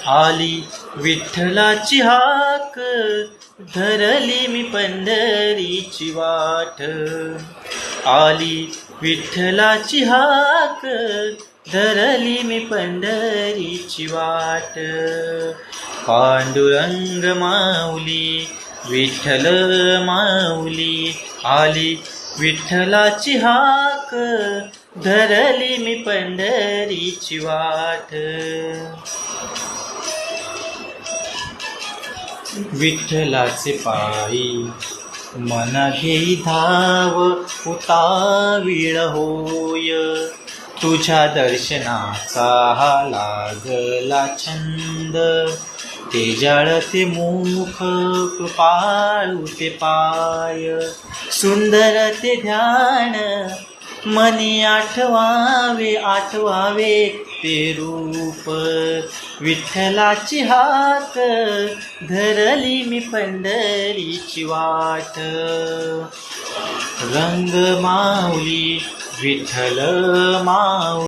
आली विठ्ठलाची हाक, धरली मी पंढरीची वाट. आली विठ्ठलाची हाक, धरली मी पंढरीची वाट. पांडुरंग माऊली विठ्ठल माऊली, आली विठ्ठलाची हाक, धरली मी पंढरीची वाट. विठ्ठलाचे पायी मना घेई धाव, उतावीळ होय. तुझ्या दर्शनाचा हा लागला छंद, ते जळते मुख कृपाळू ते पाय. सुंदर ते ध्यान मनी आठवावे, आठवावे ते रूप. विठ्ठलाची हाक, धरली मी पंढरीची वाट. रंग माऊली विठ्ठल माऊली.